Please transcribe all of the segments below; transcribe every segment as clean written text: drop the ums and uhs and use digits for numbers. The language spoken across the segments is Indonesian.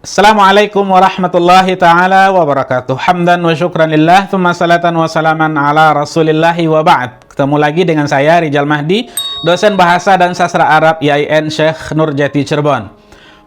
Assalamualaikum warahmatullahi ta'ala wabarakatuh. Hamdan wa syukran lillah, thumma salatan wa salaman ala rasulillahi wa ba'd. Ketemu lagi dengan saya, Rijal Mahdi, dosen Bahasa dan Sastra Arab IAIN Syekh Nurjati Cirebon.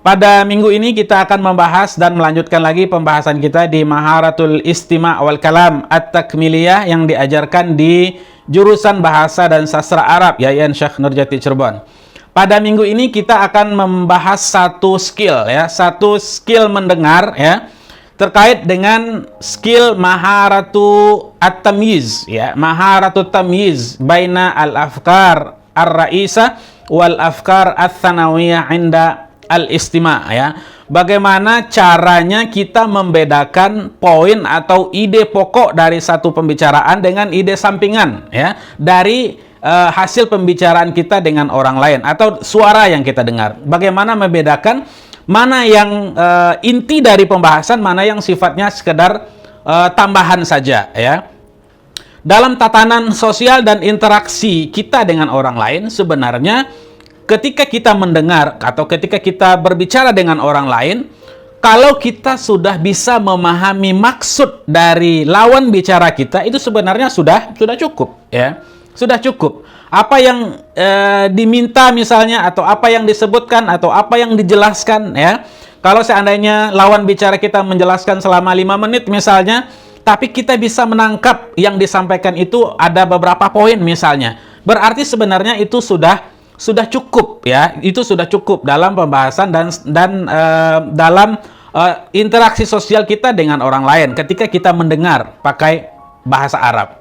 Pada minggu ini kita akan membahas dan melanjutkan lagi pembahasan kita di Maharatul Istima' wal Kalam At-Takmiliyah yang diajarkan di jurusan Bahasa dan Sastra Arab IAIN Syekh Nurjati Cirebon. Pada minggu ini kita akan membahas satu skill mendengar ya, terkait dengan skill maharatu at-tamyiz ya, maharatu tamyiz baina al-afkar ar-ra'isa wal afkar ats-tsanawiyah 'inda al-istima' ya. Bagaimana caranya kita membedakan poin atau ide pokok dari satu pembicaraan dengan ide sampingan ya, dari hasil pembicaraan kita dengan orang lain atau suara yang kita dengar. Bagaimana membedakan mana yang inti dari pembahasan, mana yang sifatnya sekedar tambahan saja ya. Dalam tatanan sosial dan interaksi kita dengan orang lain, sebenarnya ketika kita mendengar atau ketika kita berbicara dengan orang lain, kalau kita sudah bisa memahami maksud dari lawan bicara kita, itu sebenarnya sudah cukup ya. Sudah cukup. Apa yang diminta misalnya, atau apa yang disebutkan, atau apa yang dijelaskan ya. Kalau seandainya lawan bicara kita menjelaskan selama 5 menit misalnya, tapi kita bisa menangkap yang disampaikan itu ada beberapa poin misalnya, berarti sebenarnya itu sudah cukup ya. Itu sudah cukup dalam pembahasan dan dalam interaksi sosial kita dengan orang lain ketika kita mendengar pakai bahasa Arab.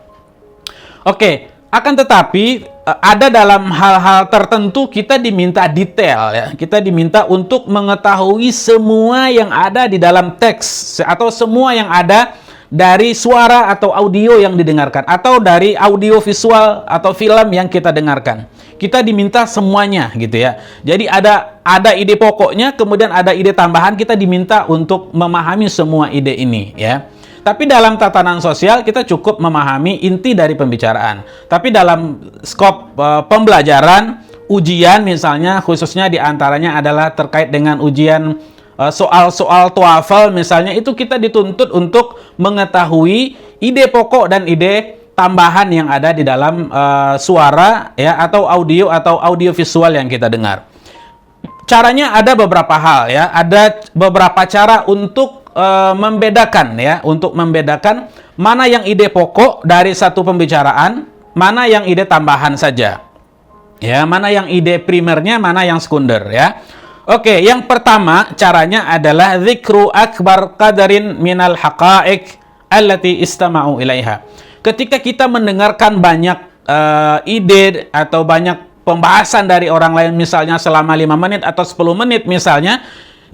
Oke. Akan tetapi ada dalam hal-hal tertentu kita diminta detail ya. Kita diminta untuk mengetahui semua yang ada di dalam teks atau semua yang ada dari suara atau audio yang didengarkan atau dari audio visual atau film yang kita dengarkan. Kita diminta semuanya gitu ya. Jadi ada ide pokoknya, kemudian ada ide tambahan, kita diminta untuk memahami semua ide ini ya. Tapi dalam tatanan sosial kita cukup memahami inti dari pembicaraan. Tapi dalam skop pembelajaran, ujian misalnya, khususnya diantaranya adalah terkait dengan ujian soal-soal TOEFL misalnya, itu kita dituntut untuk mengetahui ide pokok dan ide tambahan yang ada di dalam suara ya, atau audio visual yang kita dengar. Caranya ada beberapa hal ya, ada beberapa cara untuk membedakan ya, untuk membedakan mana yang ide pokok dari satu pembicaraan, mana yang ide tambahan saja. Ya, mana yang ide primernya, mana yang sekunder ya. Oke, yang pertama caranya adalah dzikru akbar qadarin minal haqa'iq allati istama'u ilaiha. Ketika kita mendengarkan banyak ide atau banyak pembahasan dari orang lain misalnya selama 5 menit atau 10 menit misalnya,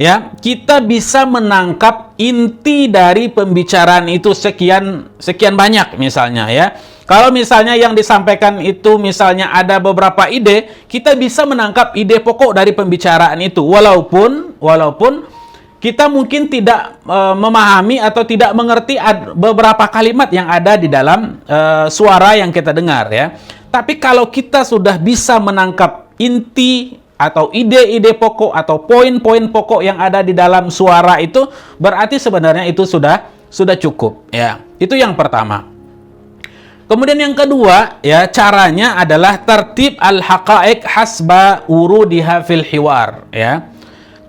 ya, kita bisa menangkap inti dari pembicaraan itu sekian banyak misalnya ya. Kalau misalnya yang disampaikan itu misalnya ada beberapa ide, kita bisa menangkap ide pokok dari pembicaraan itu walaupun kita mungkin tidak memahami atau tidak mengerti beberapa kalimat yang ada di dalam suara yang kita dengar ya. Tapi kalau kita sudah bisa menangkap inti atau ide-ide pokok atau poin-poin pokok yang ada di dalam suara itu, berarti sebenarnya itu sudah cukup ya. Itu yang pertama. Kemudian yang kedua ya, caranya adalah tertib al-haqa'iq hasba urudiha fil hiwar ya.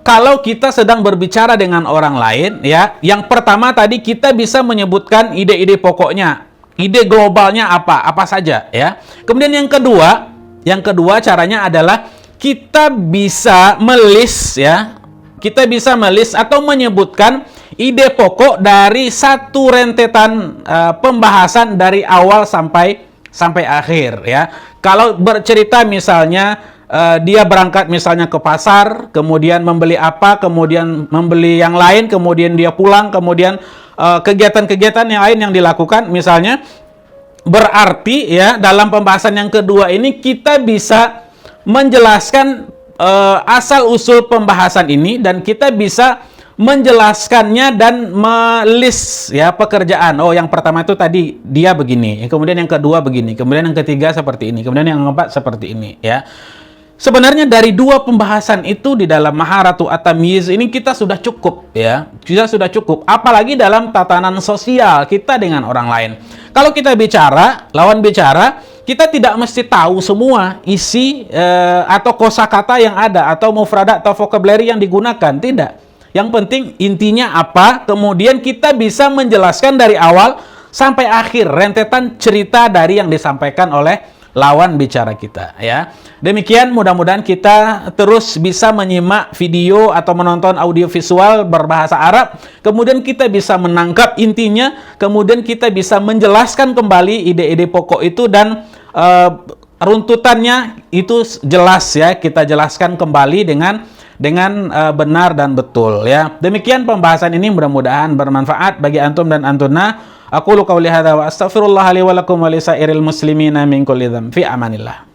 Kalau kita sedang berbicara dengan orang lain ya, yang pertama tadi kita bisa menyebutkan ide-ide pokoknya, ide globalnya apa saja ya. Kemudian yang kedua caranya adalah kita bisa melis ya. Kita bisa melis atau menyebutkan ide pokok dari satu rentetan pembahasan dari awal sampai akhir ya. Kalau bercerita misalnya dia berangkat misalnya ke pasar, kemudian membeli apa, kemudian membeli yang lain, kemudian dia pulang, kemudian kegiatan-kegiatan yang lain yang dilakukan misalnya, berarti ya dalam pembahasan yang kedua ini kita bisa menjelaskan asal usul pembahasan ini, dan kita bisa menjelaskannya dan melis ya pekerjaan. Oh, yang pertama itu tadi dia begini, kemudian yang kedua begini, kemudian yang ketiga seperti ini, kemudian yang keempat seperti ini ya. Sebenarnya dari dua pembahasan itu di dalam Maharatu at-Tamyiz ini kita sudah cukup ya. Kita sudah cukup. Apalagi dalam tatanan sosial kita dengan orang lain. Kalau kita bicara, lawan bicara, kita tidak mesti tahu semua isi atau kosakata yang ada atau mufradat atau vocabulary yang digunakan. Tidak. Yang penting intinya apa, kemudian kita bisa menjelaskan dari awal sampai akhir rentetan cerita dari yang disampaikan oleh lawan bicara kita ya. Demikian, mudah-mudahan kita terus bisa menyimak video atau menonton audio visual berbahasa Arab, kemudian kita bisa menangkap intinya, kemudian kita bisa menjelaskan kembali ide-ide pokok itu dan runtutannya itu jelas ya, kita jelaskan kembali dengan benar dan betul ya. Demikian pembahasan ini, mudah-mudahan bermanfaat bagi antum dan antuna. Aqulu qawli hadza wa astaghfirullah li wa lakum wa lisairil muslimina min kulli dzambi. Fi amanillah.